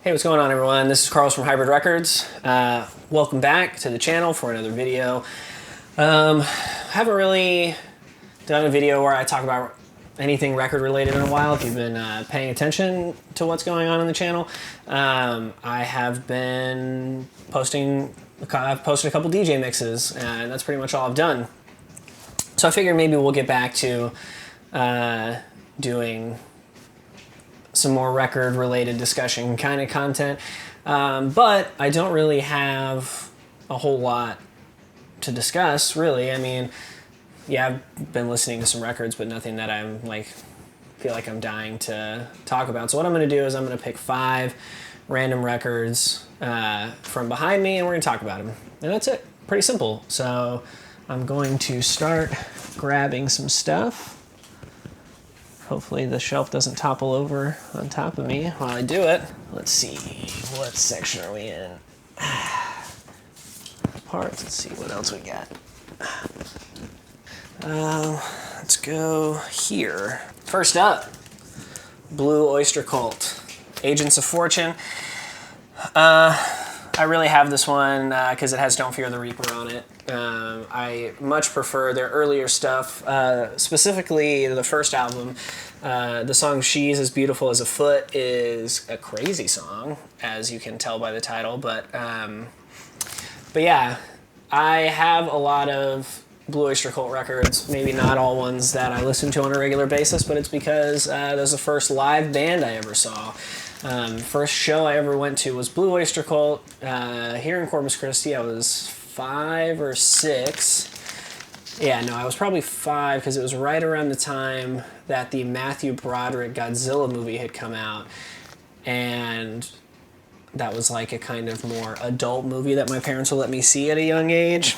Hey, what's going on, everyone? This is Carlos from Hybrid Records. Welcome back to the channel for another video. I haven't really done a video where I talk about anything record related in a while. If you've been paying attention to what's going on in the channel, I have been posting. I've posted a couple DJ mixes, and that's pretty much all I've done. So I figured maybe we'll get back to doing some more record-related discussion kind of content, but I don't really have a whole lot to discuss, really. I mean, yeah, I've been listening to some records, but nothing that I'm feel like I'm dying to talk about. So what I'm going to do is I'm going to pick 5 random records from behind me, and we're going to talk about them. And that's it. Pretty simple. So I'm going to start grabbing some stuff. Hopefully the shelf doesn't topple over on top of me while I do it. Let's see, what section are we in? Parts, let's see what else we got. Let's go here. First up, Blue Oyster Cult, Agents of Fortune. I really have this one because it has Don't Fear the Reaper on it. I much prefer their earlier stuff, specifically the first album. The song She's As Beautiful As a Foot is a crazy song, as you can tell by the title. But yeah, I have a lot of Blue Oyster Cult records, maybe not all ones that I listen to on a regular basis, but it's because that was the first live band I ever saw. First show I ever went to was Blue Oyster Cult here in Corpus Christi. I was 5 or 6. Yeah, no, I was probably 5 because it was right around the time that the Matthew Broderick Godzilla movie had come out, and that was like a kind of more adult movie that my parents would let me see at a young age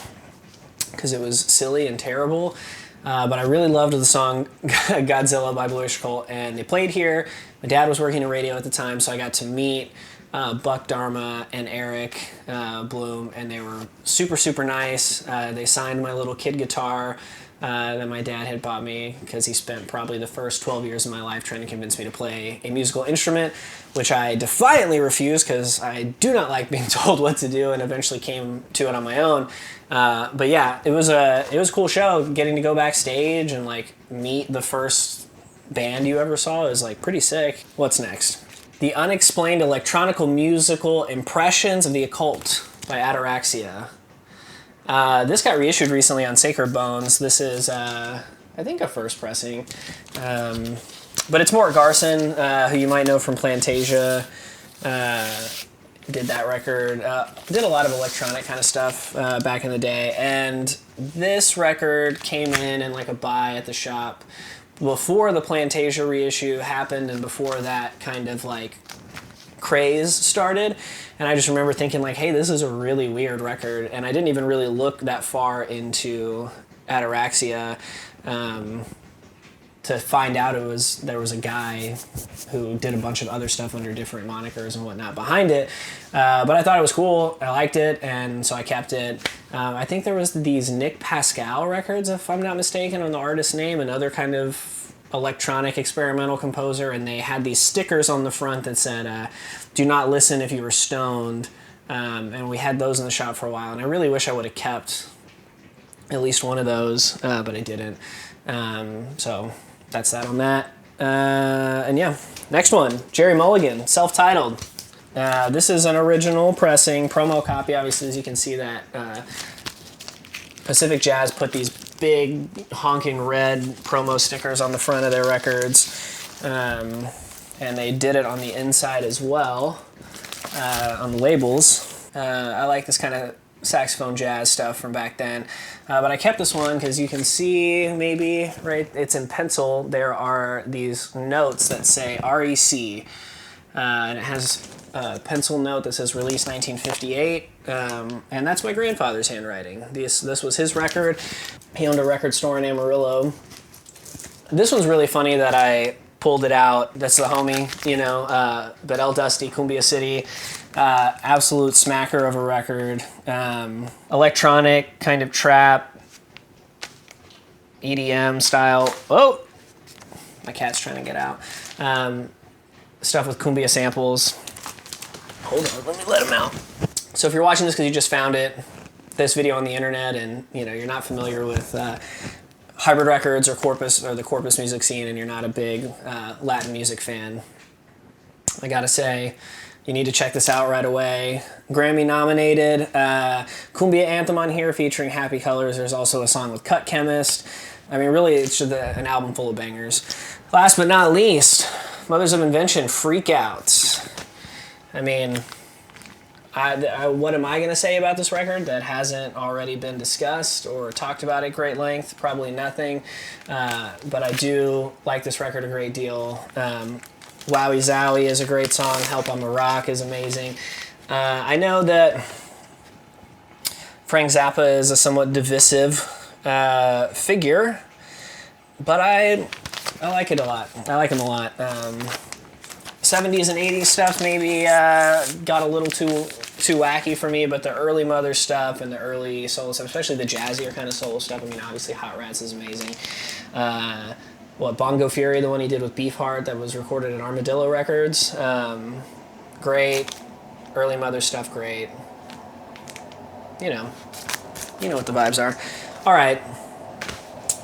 because it was silly and terrible. But I really loved the song Godzilla by Blue Oyster Cult, and they played here. My dad was working in radio at the time, so I got to meet Buck Dharma and Eric Bloom, and they were super, super nice. They signed my little kid guitar that my dad had bought me because he spent probably the first 12 years of my life trying to convince me to play a musical instrument, which I defiantly refused because I do not like being told what to do, and eventually came to it on my own. But yeah, it was a cool show. Getting to go backstage and meet the first band you ever saw is pretty sick. What's next? The Unexplained Electronical Musical Impressions of the Occult by Anaxia. This got reissued recently on Sacred Bones. This is, I think, a first pressing. But it's Mort Garson, who you might know from Plantasia. Did that record. Did a lot of electronic kind of stuff back in the day. And this record came in a buy at the shop before the Plantasia reissue happened and before that kind of craze started. And I just remember thinking hey, this is a really weird record. And I didn't even really look that far into Anaxia to find out there was a guy who did a bunch of other stuff under different monikers and whatnot behind it. But I thought it was cool. I liked it, and so I kept it. I think there was these Nick Pascal records, if I'm not mistaken, on the artist's name, another kind of electronic experimental composer, and they had these stickers on the front that said, "Do not listen if you were stoned." And we had those in the shop for a while, and I really wish I would have kept at least one of those, but I didn't. So that's that on that. And yeah, next one, Jerry Mulligan, self-titled. This is an original pressing, promo copy. Obviously, as you can see, that Pacific Jazz put these big honking red promo stickers on the front of their records, and they did it on the inside as well, on the labels. I like this kind of saxophone jazz stuff from back then, but I kept this one because you can see, maybe, right, it's in pencil, there are these notes that say REC, and it has a pencil note that says release 1958, and that's my grandfather's handwriting. This was his record. He owned a record store in Amarillo. This one's really funny that I pulled it out. That's the homie, but El Dusty, Cumbia City. Absolute smacker of a record. Electronic, kind of trap, EDM style. Oh! My cat's trying to get out. Stuff with cumbia samples. hold on, let me let him out. So if you're watching this because you just found this video on the internet, and you're not familiar with Hybrid Records or Corpus or the Corpus music scene, and you're not a big Latin music fan, I gotta say, you need to check this out right away. Grammy nominated, Cumbia Anthem on here featuring Happy Colors. There's also a song with Cut Chemist. I mean, really, it's just an album full of bangers. Last but not least, Mothers of Invention, Freak Out. I mean, what am I going to say about this record that hasn't already been discussed or talked about at great length? Probably nothing. But I do like this record a great deal. Wowie Zowie is a great song. Help on the Rock is amazing. I know that Frank Zappa is a somewhat divisive figure, but I like it a lot. I like him a lot. 70s and 80s stuff maybe got a little too wacky for me, but the early Mother stuff and the early solo stuff, especially the jazzier kind of solo stuff, I mean, obviously Hot Rats is amazing. Bongo Fury, the one he did with Beefheart that was recorded at Armadillo Records, great. Early Mother stuff, great. You know what the vibes are. All right.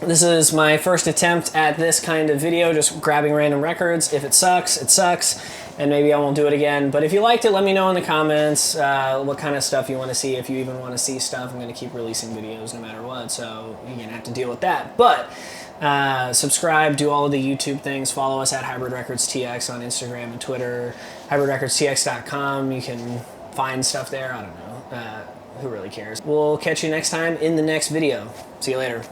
This is my first attempt at this kind of video, just grabbing random records. If it sucks, it sucks, and maybe I won't do it again. But if you liked it, let me know in the comments what kind of stuff you want to see, if you even want to see stuff. I'm going to keep releasing videos no matter what, so you're going to have to deal with that. But subscribe, do all of the YouTube things, follow us at Hybrid Records TX on Instagram and Twitter, hybridrecordstx.com. You can find stuff there. I don't know. Who really cares? We'll catch you next time in the next video. See you later.